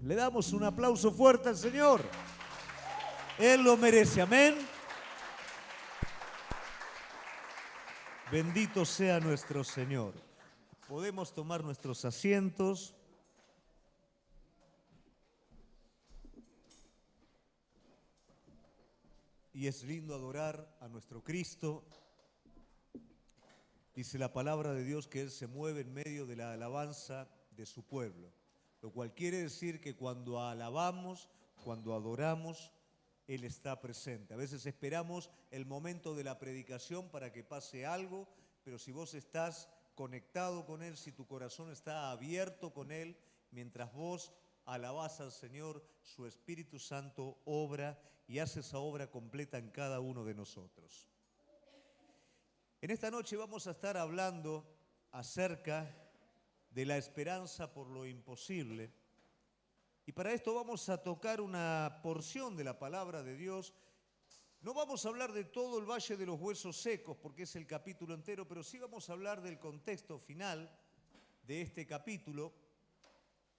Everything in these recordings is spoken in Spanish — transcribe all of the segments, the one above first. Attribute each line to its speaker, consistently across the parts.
Speaker 1: Le damos un aplauso fuerte al Señor. Él lo merece, amén. Bendito sea nuestro Señor. Podemos tomar nuestros asientos. Y es lindo adorar a nuestro Cristo. Dice la palabra de Dios que Él se mueve en medio de la alabanza de su pueblo. Lo cual quiere decir que cuando alabamos, cuando adoramos, Él está presente. A veces esperamos el momento de la predicación para que pase algo, pero si vos estás conectado con Él, si tu corazón está abierto con Él, mientras vos alabás al Señor, su Espíritu Santo obra y hace esa obra completa en cada uno de nosotros. En esta noche vamos a estar hablando acerca de la esperanza por lo imposible. Y para esto vamos a tocar una porción de la palabra de Dios. No vamos a hablar de todo el Valle de los Huesos Secos, porque es el capítulo entero, pero sí vamos a hablar del contexto final de este capítulo,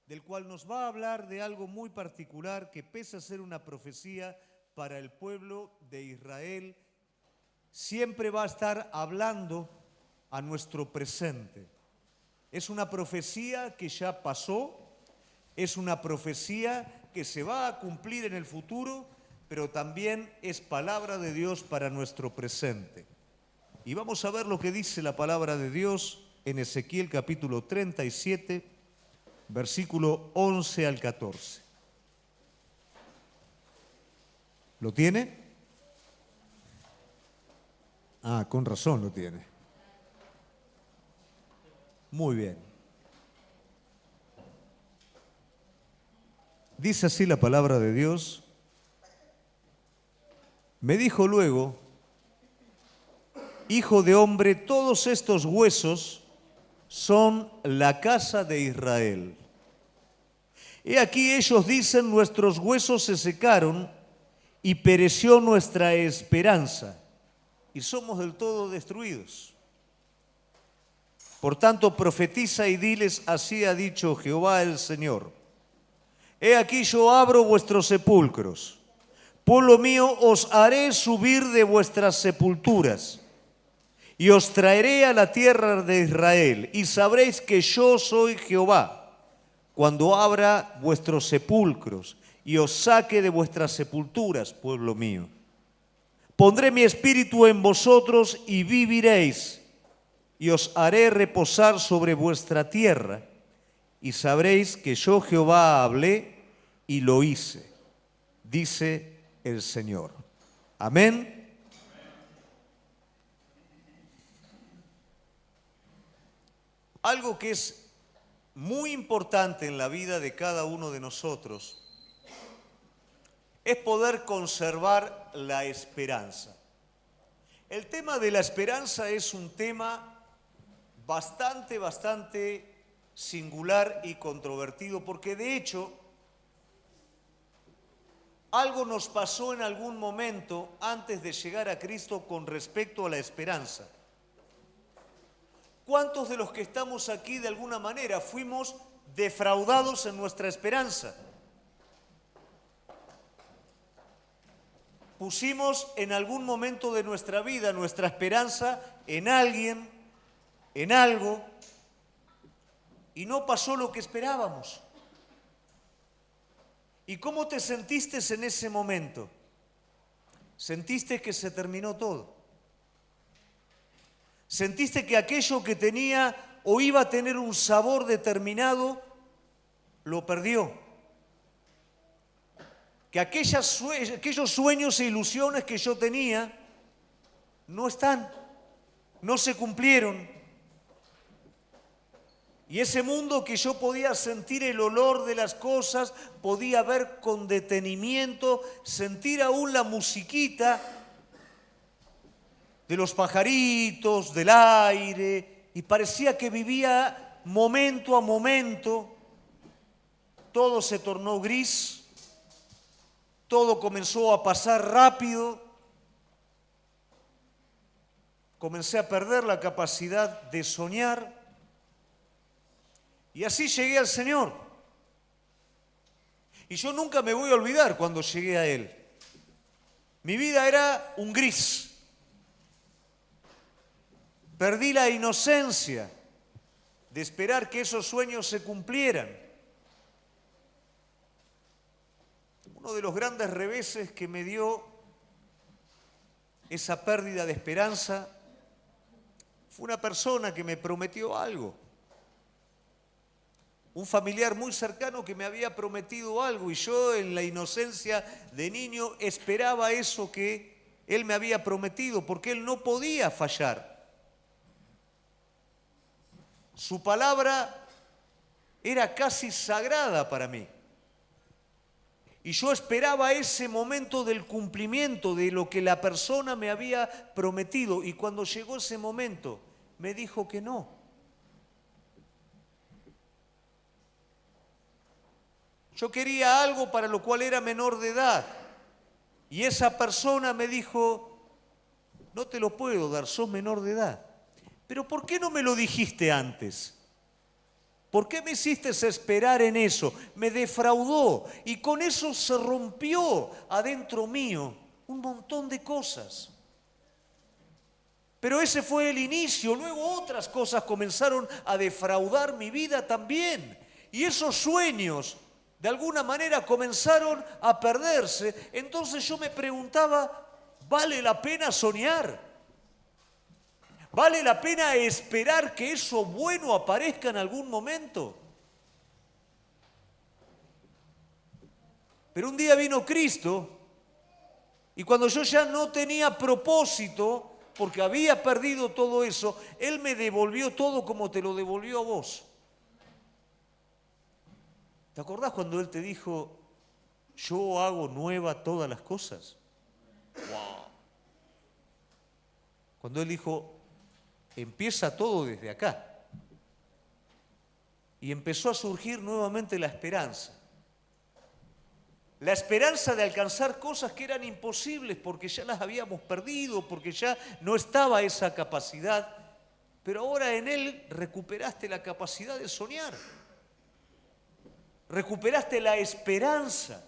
Speaker 1: del cual nos va a hablar de algo muy particular que pese a ser una profecía para el pueblo de Israel, siempre va a estar hablando a nuestro presente. Es una profecía que ya pasó, es una profecía que se va a cumplir en el futuro, pero también es palabra de Dios para nuestro presente. Y vamos a ver lo que dice la palabra de Dios en Ezequiel capítulo 37, versículo 11 al 14. ¿Lo tiene? Ah, con razón lo tiene. Muy bien. Dice así la palabra de Dios. Me dijo luego, hijo de hombre, todos estos huesos son la casa de Israel. He aquí ellos dicen, nuestros huesos se secaron y pereció nuestra esperanza y somos del todo destruidos. Por tanto, profetiza y diles, así ha dicho Jehová el Señor. He aquí yo abro vuestros sepulcros. Pueblo mío, os haré subir de vuestras sepulturas y os traeré a la tierra de Israel. Y sabréis que yo soy Jehová, cuando abra vuestros sepulcros y os saque de vuestras sepulturas, pueblo mío. Pondré mi espíritu en vosotros y viviréis. Y os haré reposar sobre vuestra tierra, y sabréis que yo Jehová hablé y lo hice, dice el Señor. Amén. Algo que es muy importante en la vida de cada uno de nosotros es poder conservar la esperanza. El tema de la esperanza es un tema bastante singular y controvertido, porque de hecho algo nos pasó en algún momento antes de llegar a Cristo con respecto a la esperanza. ¿Cuántos de los que estamos aquí de alguna manera fuimos defraudados en nuestra esperanza? Pusimos en algún momento de nuestra vida nuestra esperanza en alguien, en algo, y no pasó lo que esperábamos. ¿Y cómo te sentiste en ese momento? Sentiste que se terminó todo. Sentiste que aquello que tenía o iba a tener un sabor determinado, lo perdió. Que aquellos sueños e ilusiones que yo tenía no están, no se cumplieron. Y ese mundo que yo podía sentir el olor de las cosas, podía ver con detenimiento, sentir aún la musiquita de los pajaritos, del aire, y parecía que vivía momento a momento. Todo se tornó gris, todo comenzó a pasar rápido, comencé a perder la capacidad de soñar. Y así llegué al Señor. Y yo nunca me voy a olvidar cuando llegué a él. Mi vida era un gris. Perdí la inocencia de esperar que esos sueños se cumplieran. Uno de los grandes reveses que me dio esa pérdida de esperanza fue una persona que me prometió algo. Un familiar muy cercano que me había prometido algo y yo en la inocencia de niño esperaba eso que él me había prometido porque él no podía fallar. Su palabra era casi sagrada para mí. Y yo esperaba ese momento del cumplimiento de lo que la persona me había prometido. Y cuando llegó ese momento, me dijo que no. Yo quería algo para lo cual era menor de edad. Y esa persona me dijo, no te lo puedo dar, sos menor de edad. Pero ¿por qué no me lo dijiste antes? ¿Por qué me hiciste esperar en eso? Me defraudó y con eso se rompió adentro mío un montón de cosas. Pero ese fue el inicio, luego otras cosas comenzaron a defraudar mi vida también. Y esos sueños de alguna manera comenzaron a perderse. Entonces yo me preguntaba, ¿vale la pena soñar? ¿Vale la pena esperar que eso bueno aparezca en algún momento? Pero un día vino Cristo y cuando yo ya no tenía propósito, porque había perdido todo eso, Él me devolvió todo como te lo devolvió a vos. ¿Te acordás cuando Él te dijo, yo hago nueva todas las cosas? ¡Wow! Cuando Él dijo, empieza todo desde acá. Y empezó a surgir nuevamente la esperanza. La esperanza de alcanzar cosas que eran imposibles porque ya las habíamos perdido, porque ya no estaba esa capacidad. Pero ahora en Él recuperaste la capacidad de soñar. Recuperaste la esperanza.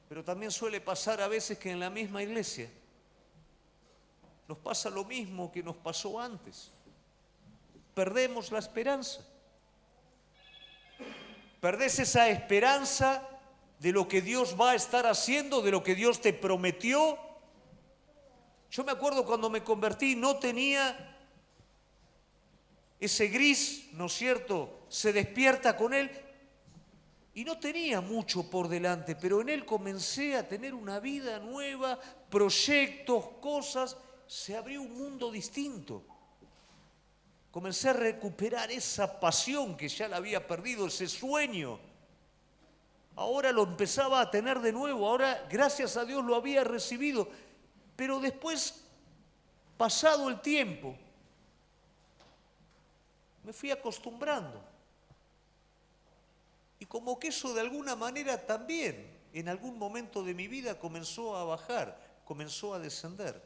Speaker 1: Pero también suele pasar a veces que en la misma iglesia nos pasa lo mismo que nos pasó antes. Perdemos la esperanza. Perdés esa esperanza de lo que Dios va a estar haciendo, de lo que Dios te prometió. Yo me acuerdo cuando me convertí, no tenía ese gris, ¿no es cierto? Se despierta con Él y no tenía mucho por delante, pero en Él comencé a tener una vida nueva, proyectos, cosas. Se abrió un mundo distinto. Comencé a recuperar esa pasión que ya la había perdido, ese sueño. Ahora lo empezaba a tener de nuevo, ahora gracias a Dios lo había recibido. Pero después, pasado el tiempo, me fui acostumbrando. Y como que eso de alguna manera también, en algún momento de mi vida comenzó a bajar, comenzó a descender.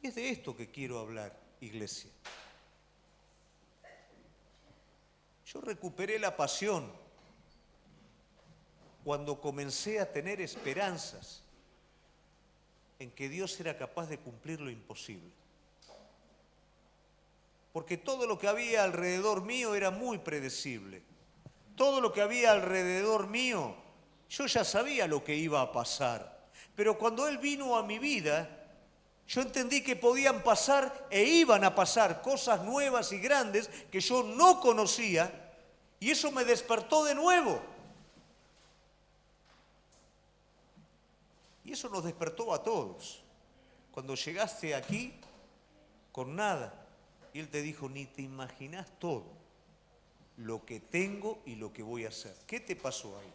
Speaker 1: Y es de esto que quiero hablar, iglesia. Yo recuperé la pasión cuando comencé a tener esperanzas en que Dios era capaz de cumplir lo imposible. Porque todo lo que había alrededor mío era muy predecible. Todo lo que había alrededor mío, yo ya sabía lo que iba a pasar. Pero cuando Él vino a mi vida, yo entendí que podían pasar e iban a pasar cosas nuevas y grandes que yo no conocía y eso me despertó de nuevo. Y eso nos despertó a todos. Cuando llegaste aquí con nada y Él te dijo, ni te imaginás todo lo que tengo y lo que voy a hacer. ¿Qué te pasó ahí?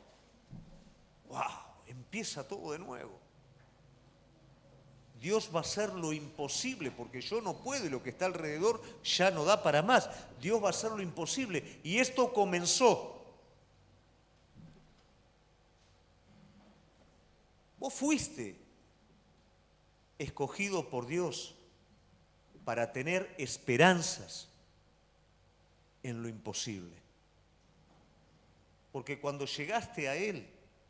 Speaker 1: ¡Wow! Empieza todo de nuevo. Dios va a hacer lo imposible, porque yo no puedo y lo que está alrededor ya no da para más. Dios va a hacer lo imposible. Y esto comenzó. Vos fuiste escogido por Dios para tener esperanzas. en lo imposible. Porque cuando llegaste a Él,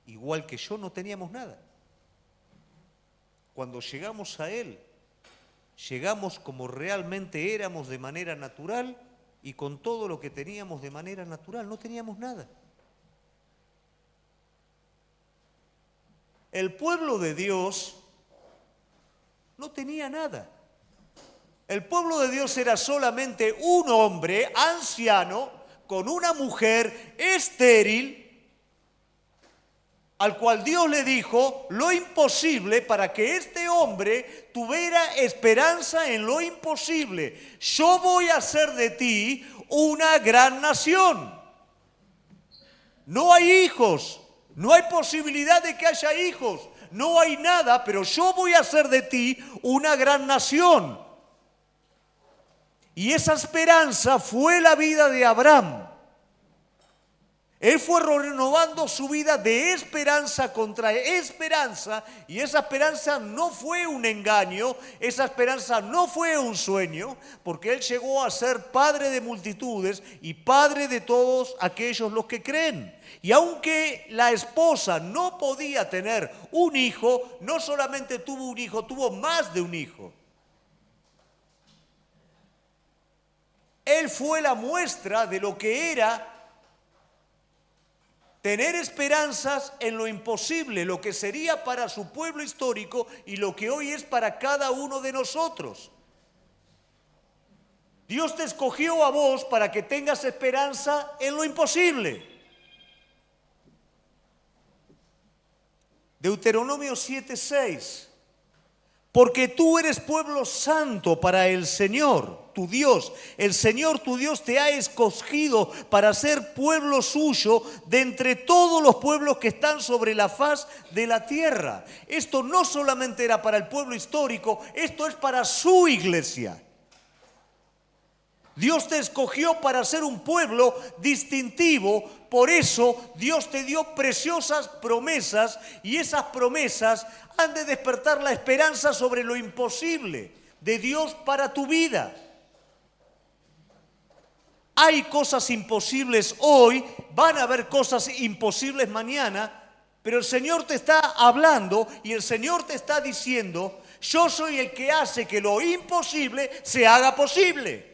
Speaker 1: igual que yo, no teníamos nada. Cuando llegamos a Él, llegamos como realmente éramos de manera natural y con todo lo que teníamos de manera natural, no teníamos nada. El pueblo de Dios no tenía nada. El pueblo de Dios era solamente un hombre anciano con una mujer estéril, al cual Dios le dijo lo imposible para que este hombre tuviera esperanza en lo imposible. Yo voy a hacer de ti una gran nación. No hay hijos, no hay posibilidad de que haya hijos, no hay nada, pero yo voy a hacer de ti una gran nación. Y esa esperanza fue la vida de Abraham. Él fue renovando su vida de esperanza contra esperanza, y esa esperanza no fue un engaño, esa esperanza no fue un sueño, porque él llegó a ser padre de multitudes y padre de todos aquellos los que creen. Y aunque la esposa no podía tener un hijo, no solamente tuvo un hijo, tuvo más de un hijo. Él fue la muestra de lo que era tener esperanzas en lo imposible, lo que sería para su pueblo histórico y lo que hoy es para cada uno de nosotros. Dios te escogió a vos para que tengas esperanza en lo imposible. Deuteronomio 7:6. Porque tú eres pueblo santo para el Señor, tu Dios. El Señor, tu Dios, te ha escogido para ser pueblo suyo de entre todos los pueblos que están sobre la faz de la tierra. Esto no solamente era para el pueblo histórico, esto es para su iglesia. Dios te escogió para ser un pueblo distintivo, por eso Dios te dio preciosas promesas y esas promesas han de despertar la esperanza sobre lo imposible de Dios para tu vida. Hay cosas imposibles hoy, van a haber cosas imposibles mañana, pero el Señor te está hablando y el Señor te está diciendo, yo soy el que hace que lo imposible se haga posible.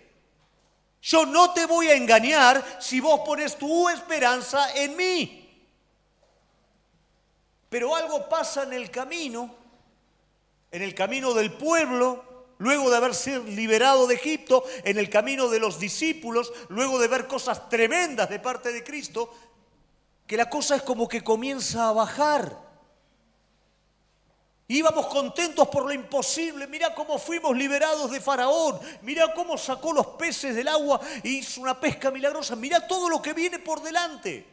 Speaker 1: Yo no te voy a engañar si vos pones tu esperanza en mí. Pero algo pasa en el camino del pueblo, luego de haber sido liberado de Egipto, en el camino de los discípulos, luego de ver cosas tremendas de parte de Cristo, que la cosa es como que comienza a bajar. Íbamos contentos por lo imposible. Mirá cómo fuimos liberados de Faraón. Mirá cómo sacó los peces del agua e hizo una pesca milagrosa. Mirá todo lo que viene por delante.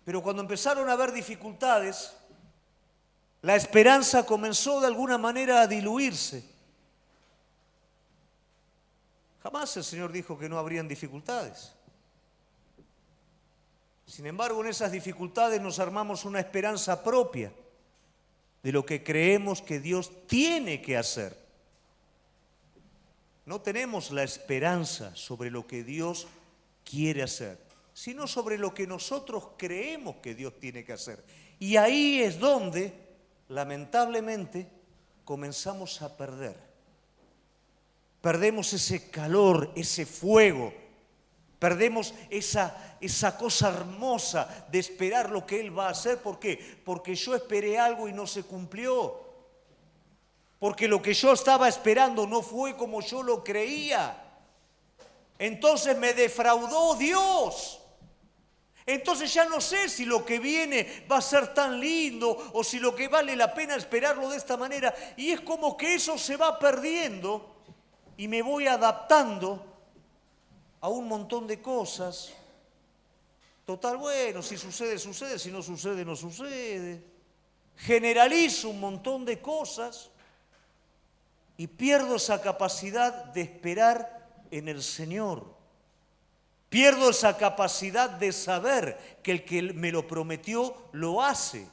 Speaker 1: Pero cuando empezaron a haber dificultades, la esperanza comenzó de alguna manera a diluirse. Jamás el Señor dijo que no habrían dificultades. Sin embargo, en esas dificultades nos armamos una esperanza propia de lo que creemos que Dios tiene que hacer. No tenemos la esperanza sobre lo que Dios quiere hacer, sino sobre lo que nosotros creemos que Dios tiene que hacer. Y ahí es donde, lamentablemente, comenzamos a perder. Perdemos ese calor, ese fuego. Perdemos esa cosa hermosa de esperar lo que Él va a hacer. ¿Por qué? Porque yo esperé algo y no se cumplió. Porque lo que yo estaba esperando no fue como yo lo creía. Entonces me defraudó Dios. Entonces ya no sé si lo que viene va a ser tan lindo o si lo que vale la pena esperarlo de esta manera. Y es como que eso se va perdiendo y me voy adaptando a un montón de cosas. Total, bueno, si sucede, sucede, si no sucede, no sucede. Generalizo un montón de cosas y pierdo esa capacidad de esperar en el Señor. Pierdo esa capacidad de saber que el que me lo prometió lo hace.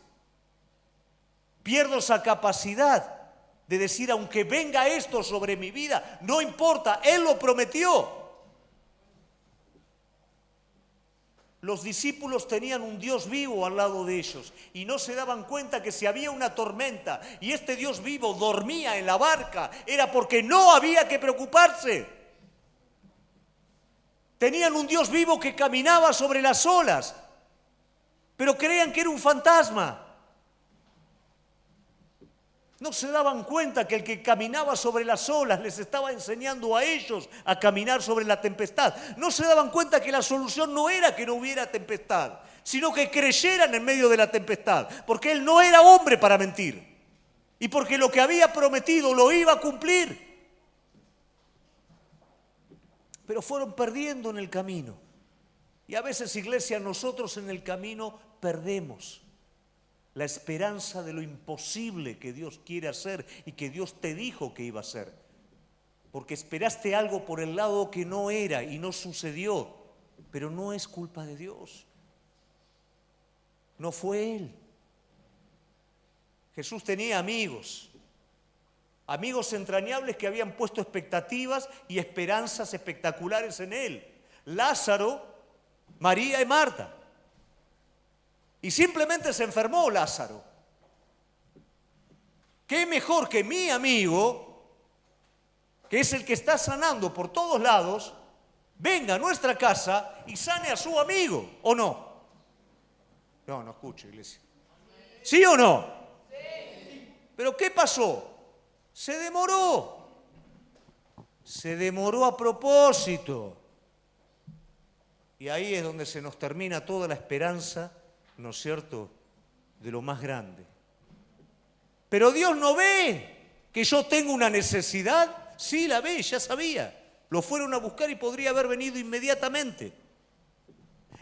Speaker 1: Pierdo esa capacidad de decir, aunque venga esto sobre mi vida, no importa, Él lo prometió.
Speaker 2: Los discípulos tenían un Dios vivo al lado de ellos y no se daban cuenta que si había una tormenta y este Dios vivo dormía en la barca, era porque no había que preocuparse. Tenían un Dios vivo que caminaba sobre las olas, pero creían que era un fantasma. No se daban cuenta que el que caminaba sobre las olas les estaba enseñando a ellos a caminar sobre la tempestad. No se daban cuenta que la solución no era que no hubiera tempestad, sino que creyeran en medio de la tempestad, porque Él no era hombre para mentir y porque lo que había prometido lo iba a cumplir. Pero fueron perdiendo en el camino. Y a veces, iglesia, nosotros en el camino perdemos la esperanza de lo imposible que Dios quiere hacer y que Dios te dijo que iba a hacer. Porque esperaste algo por el lado que no era y no sucedió. Pero no es culpa de Dios. No fue Él. Jesús tenía amigos entrañables que habían puesto expectativas y esperanzas espectaculares en Él. Lázaro, María y Marta. Y simplemente se enfermó Lázaro. ¿Qué mejor que mi amigo, que es el que está sanando por todos lados, venga a nuestra casa y sane a su amigo? ¿O no? No escucho, iglesia. ¿Sí o no? Sí. ¿Pero qué pasó? Se demoró. Se demoró a propósito. Y ahí es donde se nos termina toda la esperanza, ¿no es cierto?, de lo más grande. Pero Dios no ve que yo tengo una necesidad. Sí la ve, ya sabía. Lo fueron a buscar y podría haber venido inmediatamente.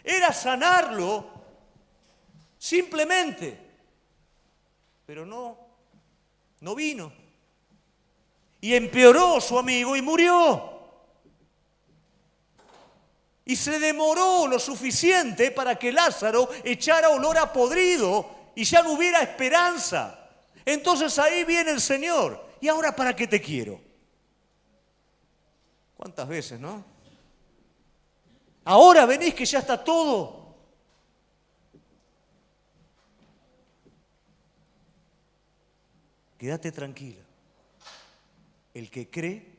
Speaker 2: Era sanarlo, simplemente. Pero no vino. Y empeoró su amigo y murió. Y se demoró lo suficiente para que Lázaro echara olor a podrido y ya no hubiera esperanza. Entonces ahí viene el Señor. ¿Y ahora para qué te quiero? ¿Cuántas veces, no? Ahora venís que ya está todo. Quédate tranquila. El que cree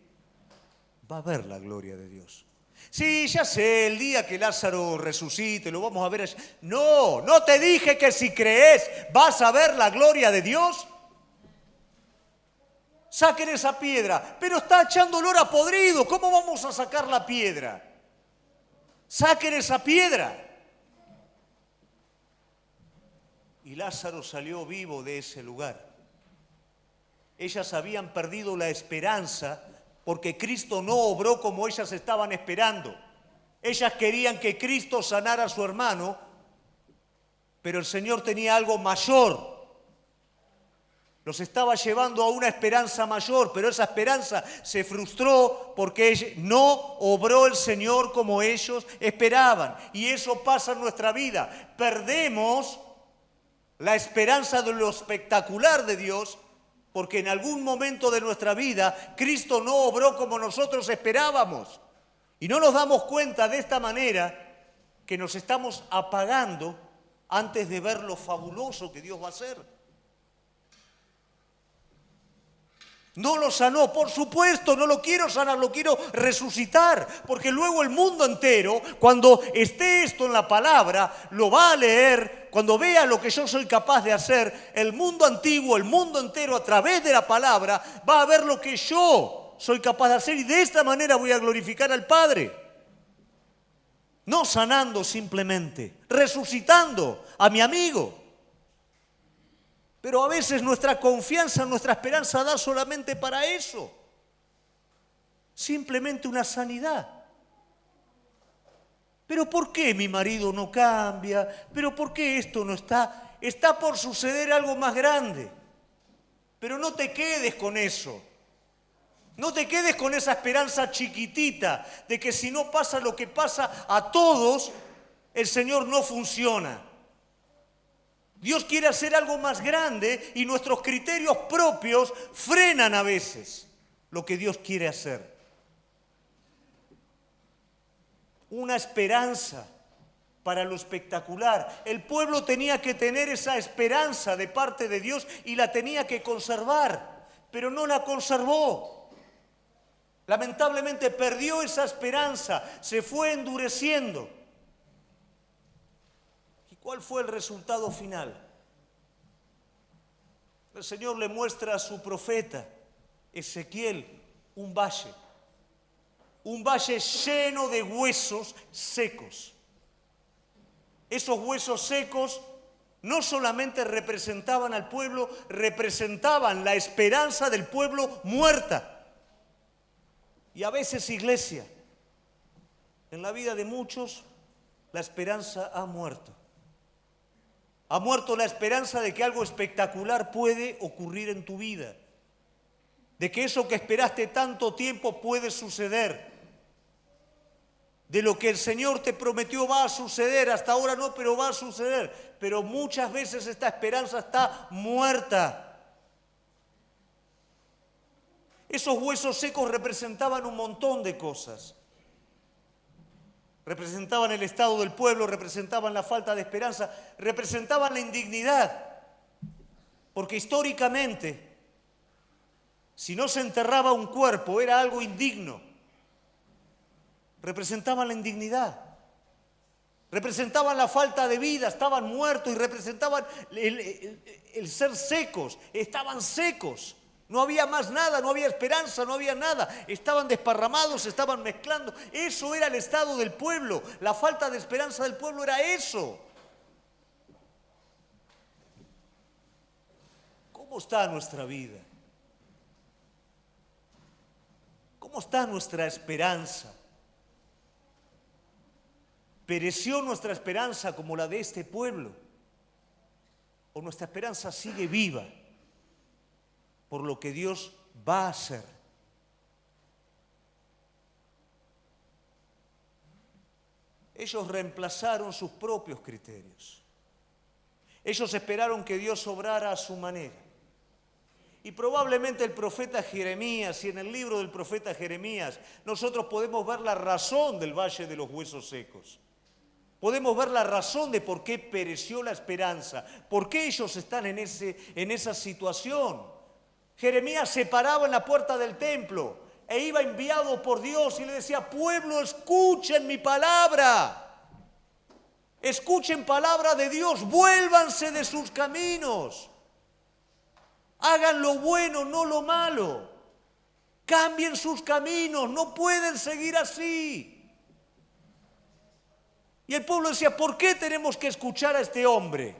Speaker 2: va a ver la gloria de Dios. Sí, ya sé, el día que Lázaro resucite, lo vamos a ver allá. No te dije que si crees vas a ver la gloria de Dios. Saquen esa piedra, pero está echando olor a podrido. ¿Cómo vamos a sacar la piedra? Saquen esa piedra. Y Lázaro salió vivo de ese lugar. Ellas habían perdido la esperanza porque Cristo no obró como ellas estaban esperando. Ellas querían que Cristo sanara a su hermano, pero el Señor tenía algo mayor. Los estaba llevando a una esperanza mayor, pero esa esperanza se frustró porque no obró el Señor como ellos esperaban. Y eso pasa en nuestra vida. Perdemos la esperanza de lo espectacular de Dios porque en algún momento de nuestra vida Cristo no obró como nosotros esperábamos. Y no nos damos cuenta de esta manera que nos estamos apagando antes de ver lo fabuloso que Dios va a hacer. No lo sanó, por supuesto, no lo quiero sanar, lo quiero resucitar, porque luego el mundo entero, cuando esté esto en la palabra, lo va a leer, cuando vea lo que yo soy capaz de hacer, el mundo antiguo, el mundo entero a través de la palabra, va a ver lo que yo soy capaz de hacer y de esta manera voy a glorificar al Padre. No sanando simplemente, resucitando a mi amigo. Pero a veces nuestra confianza, nuestra esperanza da solamente para eso. Simplemente una sanidad. ¿Pero por qué mi marido no cambia? ¿Pero por qué esto no está? Está por suceder algo más grande. Pero no te quedes con eso. No te quedes con esa esperanza chiquitita de que si no pasa lo que pasa a todos, el Señor no funciona. Dios quiere hacer algo más grande y nuestros criterios propios frenan a veces lo que Dios quiere hacer. Una esperanza para lo espectacular. El pueblo tenía que tener esa esperanza de parte de Dios y la tenía que conservar, pero no la conservó. Lamentablemente perdió esa esperanza, se fue endureciendo. ¿Y cuál fue el resultado final? El Señor le muestra a su profeta, Ezequiel, un valle lleno de huesos secos. Esos huesos secos no solamente representaban al pueblo, representaban la esperanza del pueblo muerta. Y a veces, iglesia, en la vida de muchos, la esperanza ha muerto. Ha muerto la esperanza de que algo espectacular puede ocurrir en tu vida, de que eso que esperaste tanto tiempo puede suceder, de lo que el Señor te prometió va a suceder, hasta ahora no, pero va a suceder. Pero muchas veces esta esperanza está muerta. Esos huesos secos representaban un montón de cosas. Representaban el estado del pueblo, representaban la falta de esperanza, representaban la indignidad. Porque históricamente, si no se enterraba un cuerpo, era algo indigno. Representaban la indignidad, representaban la falta de vida, estaban muertos y representaban el ser secos, estaban secos, no había más nada, no había esperanza, no había nada, estaban desparramados, estaban mezclando. Eso era el estado del pueblo, la falta de esperanza del pueblo era eso. ¿Cómo está nuestra vida? ¿Cómo está nuestra esperanza? ¿Pereció nuestra esperanza como la de este pueblo? ¿O nuestra esperanza sigue viva por lo que Dios va a hacer? Ellos reemplazaron sus propios criterios. Ellos esperaron que Dios obrara a su manera. Y probablemente el profeta Jeremías, y en el libro del profeta Jeremías, nosotros podemos ver la razón del valle de los huesos secos. Podemos ver la razón de por qué pereció la esperanza, por qué ellos están en esa situación. Jeremías se paraba en la puerta del templo e iba enviado por Dios y le decía: pueblo, escuchen mi palabra. Escuchen palabra de Dios, vuélvanse de sus caminos. Hagan lo bueno, no lo malo. Cambien sus caminos, no pueden seguir así. Y el pueblo decía: ¿por qué tenemos que escuchar a este hombre?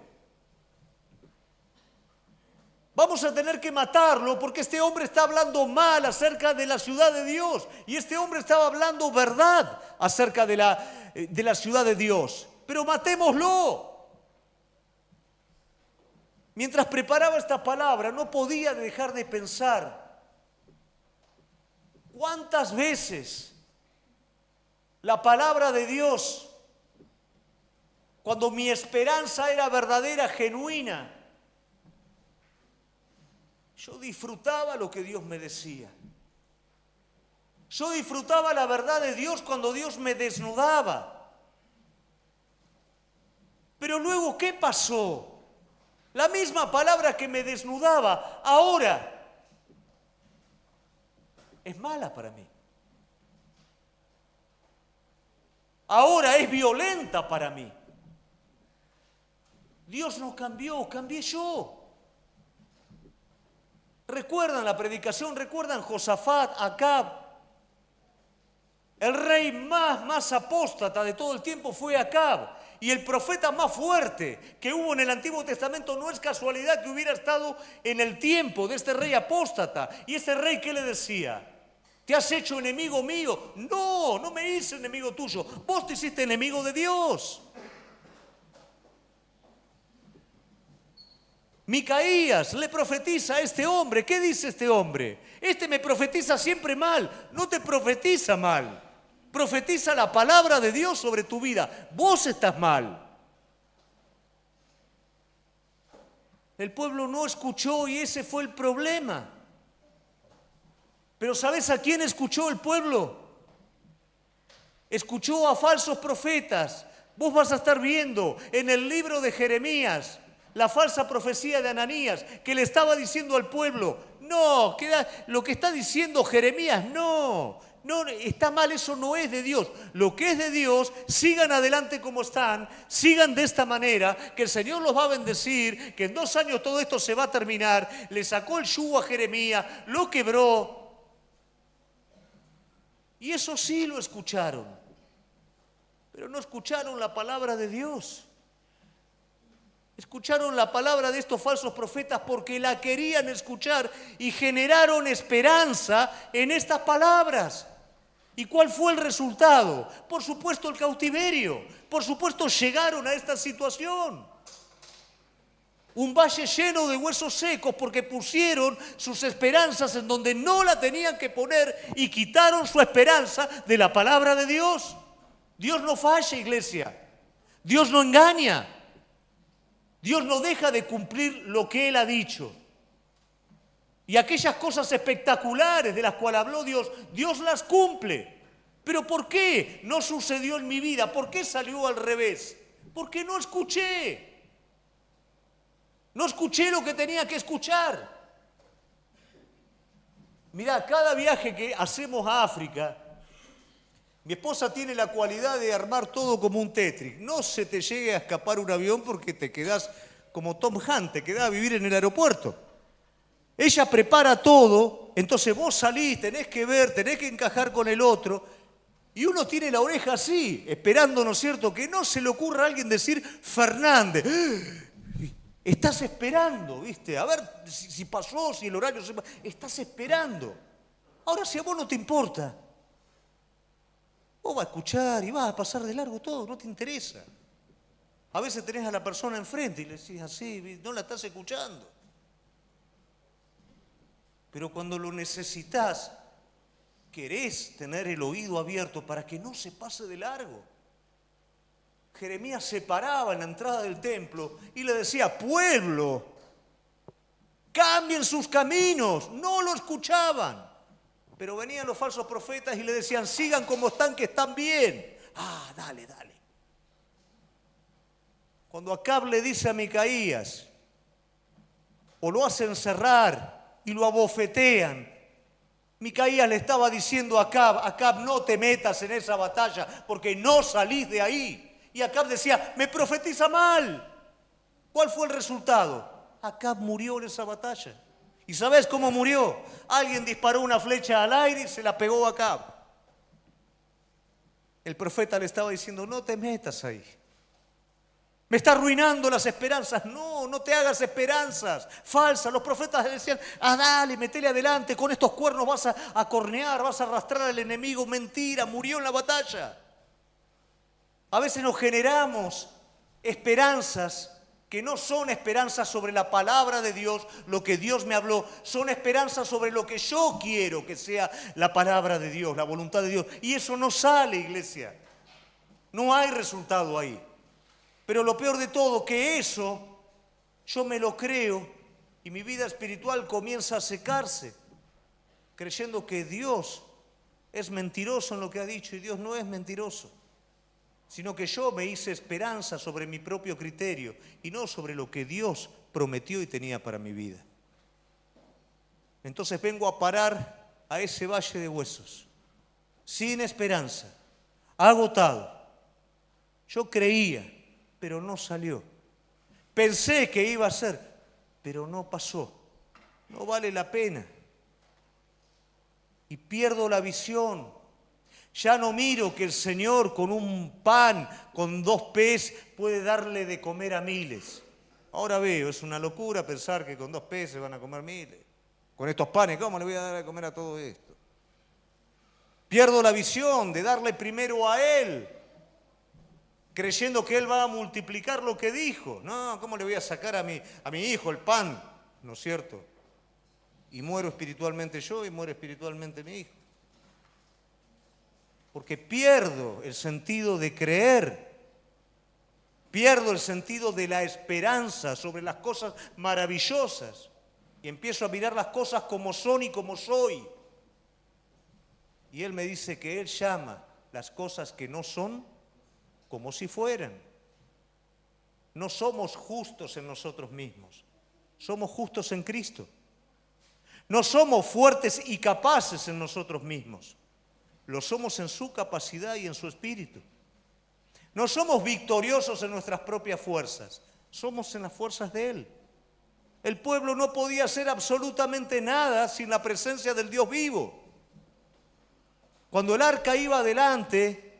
Speaker 2: Vamos a tener que matarlo porque este hombre está hablando mal acerca de la ciudad de Dios. Y este hombre estaba hablando verdad acerca de la ciudad de Dios. Pero matémoslo. Mientras preparaba esta palabra, no podía dejar de pensar: ¿cuántas veces la palabra de Dios, cuando mi esperanza era verdadera, genuina, yo disfrutaba lo que Dios me decía? Yo disfrutaba la verdad de Dios cuando Dios me desnudaba. Pero luego, ¿qué pasó? La misma palabra que me desnudaba, ahora es mala para mí. Ahora es violenta para mí. Dios no cambió, cambié yo. ¿Recuerdan la predicación? ¿Recuerdan Josafat, Acab? El rey más apóstata de todo el tiempo fue Acab. Y el profeta más fuerte que hubo en el Antiguo Testamento no es casualidad que hubiera estado en el tiempo de este rey apóstata. ¿Y ese rey qué le decía? ¿Te has hecho enemigo mío? No, no me hice enemigo tuyo. Vos te hiciste enemigo de Dios. Micaías le profetiza a este hombre. ¿Qué dice este hombre? Este me profetiza siempre mal. No te profetiza mal. Profetiza la palabra de Dios sobre tu vida. Vos estás mal. El pueblo no escuchó y ese fue el problema. Pero ¿sabes a quién escuchó el pueblo? Escuchó a falsos profetas. Vos vas a estar viendo en el libro de Jeremías la falsa profecía de Ananías que le estaba diciendo al pueblo, no, lo que está diciendo Jeremías, no, está mal, eso no es de Dios. Lo que es de Dios, sigan adelante como están, sigan de esta manera, que el Señor los va a bendecir, que en 2 años todo esto se va a terminar. Le sacó el yugo a Jeremías, lo quebró. Y eso sí lo escucharon, pero no escucharon la palabra de Dios. Escucharon la palabra de estos falsos profetas porque la querían escuchar y generaron esperanza en estas palabras. ¿Y cuál fue el resultado? Por supuesto el cautiverio. Por supuesto llegaron a esta situación. Un valle lleno de huesos secos porque pusieron sus esperanzas en donde no la tenían que poner y quitaron su esperanza de la palabra de Dios. Dios no falla, iglesia. Dios no engaña. Dios no deja de cumplir lo que Él ha dicho. Y aquellas cosas espectaculares de las cuales habló Dios, Dios las cumple. ¿Pero por qué no sucedió en mi vida? ¿Por qué salió al revés? Porque no escuché. No escuché lo que tenía que escuchar. Mirá, cada viaje que hacemos a África, mi esposa tiene la cualidad de armar todo como un Tetris. No se te llegue a escapar un avión porque te quedás como Tom Hanks, te quedás a vivir en el aeropuerto. Ella prepara todo, entonces vos salís, tenés que ver, tenés que encajar con el otro, y uno tiene la oreja así, esperando, ¿no es cierto?, que no se le ocurra a alguien decir Fernández. Estás esperando, ¿viste? A ver si pasó, si el horario se... Estás esperando. Ahora, si a vos no te importa, vos vas a escuchar y vas a pasar de largo todo, no te interesa. A veces tenés a la persona enfrente y le decís así, no la estás escuchando. Pero cuando lo necesitas, querés tener el oído abierto para que no se pase de largo. Jeremías se paraba en la entrada del templo y le decía, pueblo, cambien sus caminos. No lo escuchaban. Pero venían los falsos profetas y le decían, sigan como están, que están bien. Ah, dale. Cuando Acab le dice a Micaías, o lo hacen cerrar y lo abofetean, Micaías le estaba diciendo a Acab, no te metas en esa batalla porque no salís de ahí. Y Acab decía, me profetiza mal. ¿Cuál fue el resultado? Acab murió en esa batalla. ¿Y sabés cómo murió? Alguien disparó una flecha al aire y se la pegó a Acab. El profeta le estaba diciendo, no te metas ahí. Me está arruinando las esperanzas. No te hagas esperanzas falsas. Los profetas le decían, dale, metele adelante, con estos cuernos vas a cornear, vas a arrastrar al enemigo. Mentira, murió en la batalla. A veces nos generamos esperanzas que no son esperanzas sobre la palabra de Dios, lo que Dios me habló, son esperanzas sobre lo que yo quiero que sea la palabra de Dios, la voluntad de Dios. Y eso no sale, iglesia. No hay resultado ahí. Pero lo peor de todo, que eso yo me lo creo y mi vida espiritual comienza a secarse, creyendo que Dios es mentiroso en lo que ha dicho y Dios no es mentiroso, sino que yo me hice esperanza sobre mi propio criterio y no sobre lo que Dios prometió y tenía para mi vida. Entonces vengo a parar a ese valle de huesos, sin esperanza, agotado. Yo creía, pero no salió. Pensé que iba a ser, pero no pasó. No vale la pena. Y pierdo la visión. Ya no miro que el Señor con un pan, con 2 peces, puede darle de comer a miles. Ahora veo, es una locura pensar que con 2 peces van a comer miles. Con estos panes, ¿cómo le voy a dar de comer a todo esto? Pierdo la visión de darle primero a Él, creyendo que Él va a multiplicar lo que dijo. No, ¿cómo le voy a sacar a mi hijo el pan? ¿No es cierto? Y muero espiritualmente yo y muere espiritualmente mi hijo. Porque pierdo el sentido de creer, pierdo el sentido de la esperanza sobre las cosas maravillosas y empiezo a mirar las cosas como son y como soy. Y Él me dice que Él llama las cosas que no son como si fueran. No somos justos en nosotros mismos, somos justos en Cristo. No somos fuertes y capaces en nosotros mismos, lo somos en su capacidad y en su espíritu. No somos victoriosos en nuestras propias fuerzas, somos en las fuerzas de Él. El pueblo no podía hacer absolutamente nada sin la presencia del Dios vivo. Cuando el arca iba adelante,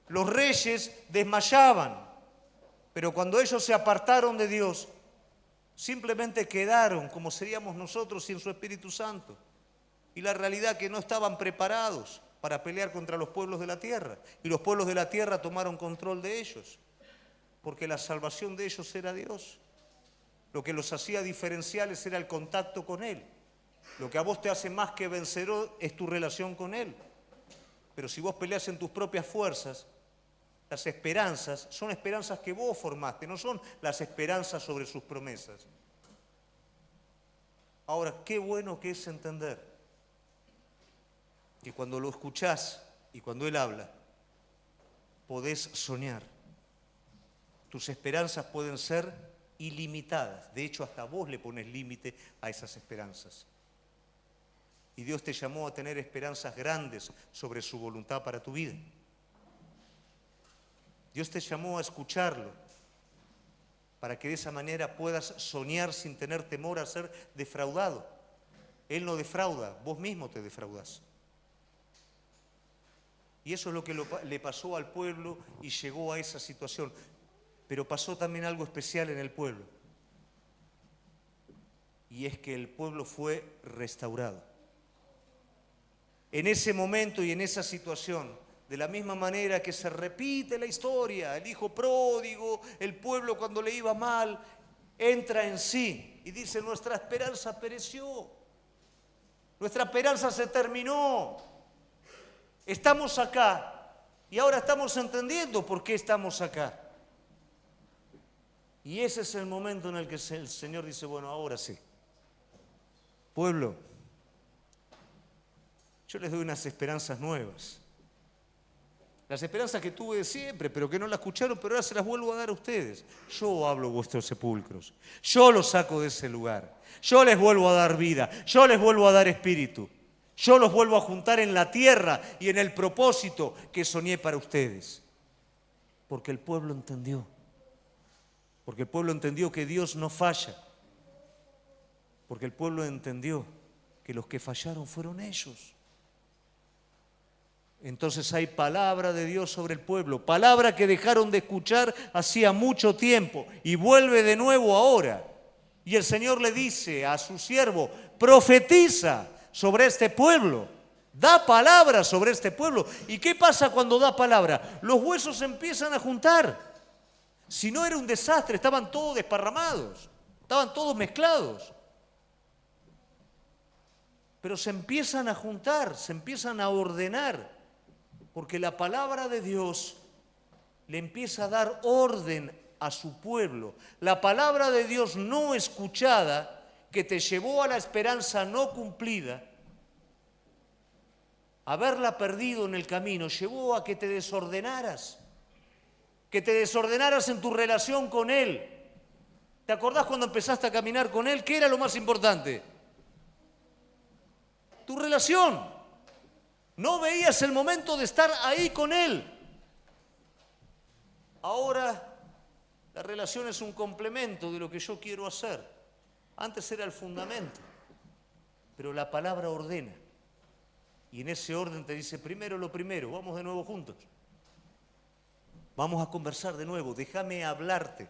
Speaker 2: los reyes desmayaban, pero cuando ellos se apartaron de Dios, simplemente quedaron como seríamos nosotros sin su Espíritu Santo. Y la realidad es que no estaban preparados para pelear contra los pueblos de la tierra. Y los pueblos de la tierra tomaron control de ellos, porque la salvación de ellos era Dios. Lo que los hacía diferenciales era el contacto con Él. Lo que a vos te hace más que vencedor es tu relación con Él. Pero si vos peleas en tus propias fuerzas, las esperanzas son esperanzas que vos formaste, no son las esperanzas sobre sus promesas. Ahora, qué bueno que es entender que cuando lo escuchás y cuando Él habla, podés soñar. Tus esperanzas pueden ser ilimitadas. De hecho, hasta vos le pones límite a esas esperanzas. Y Dios te llamó a tener esperanzas grandes sobre su voluntad para tu vida. Dios te llamó a escucharlo para que de esa manera puedas soñar sin tener temor a ser defraudado. Él no defrauda, vos mismo te defraudás. Y eso es lo que le pasó al pueblo y llegó a esa situación. Pero pasó también algo especial en el pueblo. Y es que el pueblo fue restaurado. En ese momento y en esa situación, de la misma manera que se repite la historia, el hijo pródigo, el pueblo cuando le iba mal, entra en sí y dice: nuestra esperanza pereció, nuestra esperanza se terminó, estamos acá y ahora estamos entendiendo por qué estamos acá. Y ese es el momento en el que el Señor dice: bueno, ahora sí, pueblo, yo les doy unas esperanzas nuevas. Las esperanzas que tuve de siempre, pero que no las escucharon, pero ahora se las vuelvo a dar a ustedes. Yo hablo vuestros sepulcros, yo los saco de ese lugar, yo les vuelvo a dar vida, yo les vuelvo a dar espíritu, yo los vuelvo a juntar en la tierra y en el propósito que soñé para ustedes. Porque el pueblo entendió, porque el pueblo entendió que Dios no falla, porque el pueblo entendió que los que fallaron fueron ellos. Entonces hay palabra de Dios sobre el pueblo, palabra que dejaron de escuchar hacía mucho tiempo y vuelve de nuevo ahora. Y el Señor le dice a su siervo: profetiza sobre este pueblo, da palabra sobre este pueblo. ¿Y qué pasa cuando da palabra? Los huesos se empiezan a juntar. Si no era un desastre, estaban todos desparramados, estaban todos mezclados. Pero se empiezan a juntar, se empiezan a ordenar. Porque la palabra de Dios le empieza a dar orden a su pueblo. La palabra de Dios no escuchada, que te llevó a la esperanza no cumplida, haberla perdido en el camino, llevó a que te desordenaras. Que te desordenaras en tu relación con Él. ¿Te acordás cuando empezaste a caminar con Él? ¿Qué era lo más importante? Tu relación. No veías el momento de estar ahí con Él. Ahora la relación es un complemento de lo que yo quiero hacer. Antes era el fundamento, pero la palabra ordena. Y en ese orden te dice: primero lo primero, vamos de nuevo juntos. Vamos a conversar de nuevo, déjame hablarte.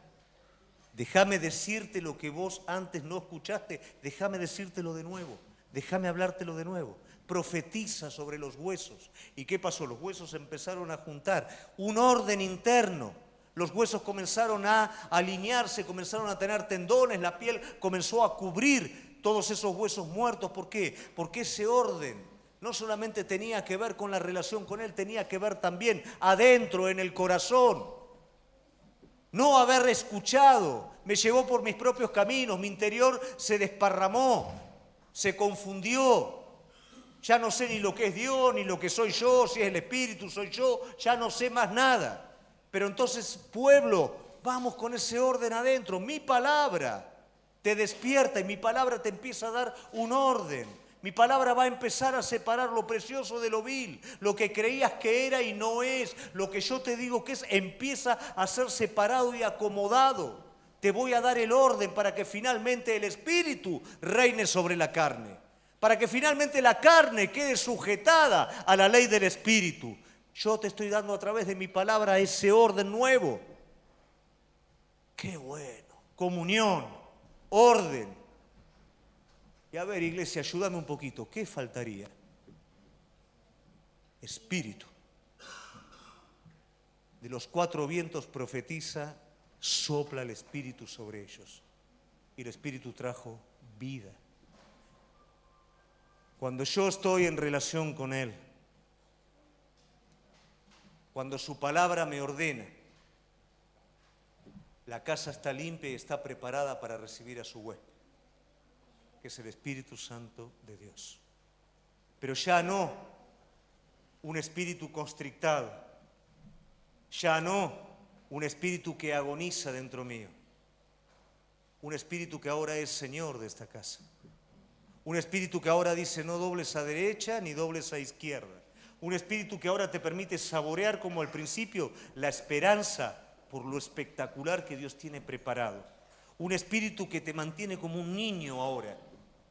Speaker 2: Déjame decirte lo que vos antes no escuchaste, déjame decírtelo de nuevo, déjame hablártelo de nuevo. Profetiza sobre los huesos. ¿Y qué pasó? Los huesos empezaron a juntar, un orden interno. Los huesos comenzaron a alinearse, comenzaron a tener tendones, la piel comenzó a cubrir todos esos huesos muertos. ¿Por qué? Porque ese orden no solamente tenía que ver con la relación con Él, tenía que ver también adentro, en el corazón. No haber escuchado me llevó por mis propios caminos, mi interior se desparramó, se confundió. Ya no sé ni lo que es Dios, ni lo que soy yo, si es el Espíritu, soy yo, ya no sé más nada. Pero entonces, pueblo, vamos con ese orden adentro. Mi palabra te despierta y mi palabra te empieza a dar un orden. Mi palabra va a empezar a separar lo precioso de lo vil, lo que creías que era y no es, lo que yo te digo que es, empieza a ser separado y acomodado. Te voy a dar el orden para que finalmente el Espíritu reine sobre la carne, para que finalmente la carne quede sujetada a la ley del Espíritu. Yo te estoy dando a través de mi palabra ese orden nuevo. ¡Qué bueno! Comunión, orden. Y a ver, iglesia, ayúdame un poquito. ¿Qué faltaría? Espíritu. De los 4 vientos profetiza, sopla el Espíritu sobre ellos. Y el Espíritu trajo vida. Cuando yo estoy en relación con Él, cuando su palabra me ordena, la casa está limpia y está preparada para recibir a su huésped, que es el Espíritu Santo de Dios. Pero ya no un espíritu constrictado, ya no un espíritu que agoniza dentro mío, un espíritu que ahora es Señor de esta casa, un espíritu que ahora dice no dobles a derecha ni dobles a izquierda, un espíritu que ahora te permite saborear como al principio la esperanza por lo espectacular que Dios tiene preparado, un espíritu que te mantiene como un niño ahora,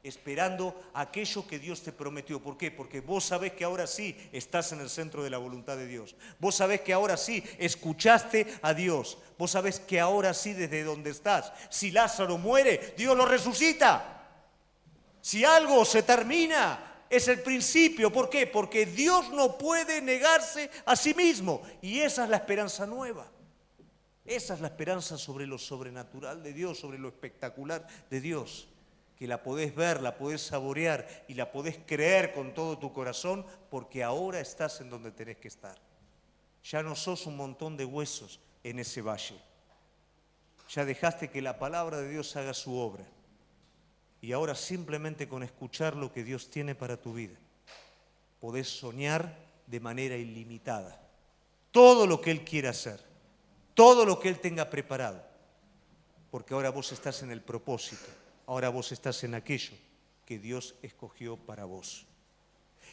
Speaker 2: esperando aquello que Dios te prometió. ¿Por qué? Porque vos sabés que ahora sí estás en el centro de la voluntad de Dios. Vos sabés que ahora sí escuchaste a Dios. Vos sabés que ahora sí desde donde estás, si Lázaro muere, Dios lo resucita. Si algo se termina, es el principio. ¿Por qué? Porque Dios no puede negarse a sí mismo. Y esa es la esperanza nueva. Esa es la esperanza sobre lo sobrenatural de Dios, sobre lo espectacular de Dios. Que la podés ver, la podés saborear y la podés creer con todo tu corazón porque ahora estás en donde tenés que estar. Ya no sos un montón de huesos en ese valle. Ya dejaste que la palabra de Dios haga su obra. Y ahora simplemente con escuchar lo que Dios tiene para tu vida, podés soñar de manera ilimitada. Todo lo que Él quiera hacer, todo lo que Él tenga preparado. Porque ahora vos estás en el propósito. Ahora vos estás en aquello que Dios escogió para vos.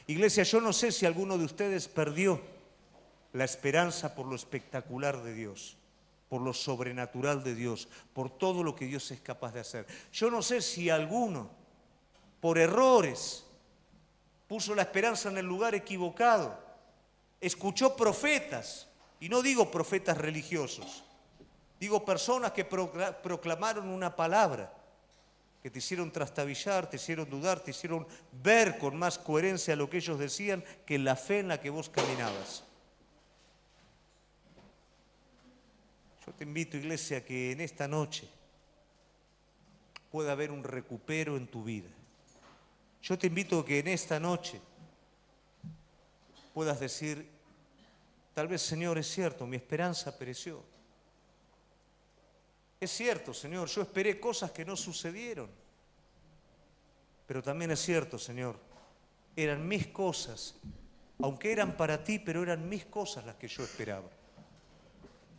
Speaker 2: Iglesia, yo no sé si alguno de ustedes perdió la esperanza por lo espectacular de Dios, por lo sobrenatural de Dios, por todo lo que Dios es capaz de hacer. Yo no sé si alguno, por errores, puso la esperanza en el lugar equivocado, escuchó profetas, y no digo profetas religiosos, digo personas que proclamaron una palabra, que te hicieron trastabillar, te hicieron dudar, te hicieron ver con más coherencia lo que ellos decían que la fe en la que vos caminabas. Yo te invito, iglesia, que en esta noche pueda haber un recupero en tu vida. Yo te invito a que en esta noche puedas decir, tal vez, Señor, es cierto, mi esperanza pereció. Es cierto, Señor, yo esperé cosas que no sucedieron. Pero también es cierto, Señor, eran mis cosas, aunque eran para ti, pero eran mis cosas las que yo esperaba.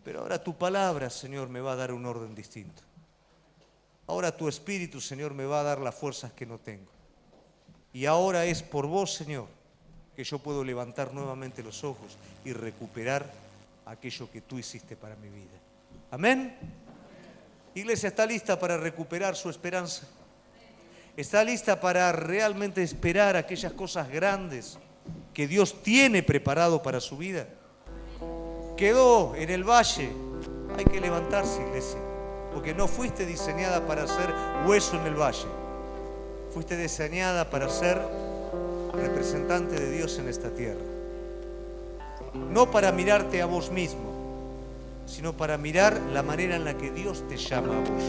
Speaker 2: Pero ahora tu palabra, Señor, me va a dar un orden distinto. Ahora tu Espíritu, Señor, me va a dar las fuerzas que no tengo. Y ahora es por vos, Señor, que yo puedo levantar nuevamente los ojos y recuperar aquello que tú hiciste para mi vida. Amén. Iglesia, ¿está lista para recuperar su esperanza? ¿Está lista para realmente esperar aquellas cosas grandes que Dios tiene preparado para su vida? Quedó en el valle. Hay que levantarse, iglesia, porque no fuiste diseñada para ser hueso en el valle. Fuiste diseñada para ser representante de Dios en esta tierra. No para mirarte a vos mismo, sino para mirar la manera en la que Dios te llama a vos.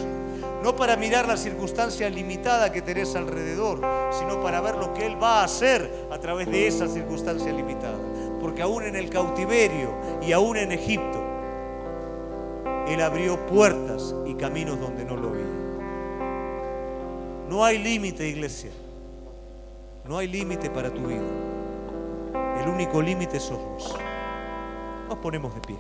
Speaker 2: No para mirar la circunstancia limitada que tenés alrededor, sino para ver lo que Él va a hacer a través de esa circunstancia limitada. Porque aún en el cautiverio y aún en Egipto, Él abrió puertas y caminos donde no lo veía. No hay límite, iglesia. No hay límite para tu vida. El único límite sos vos. Nos ponemos de pie.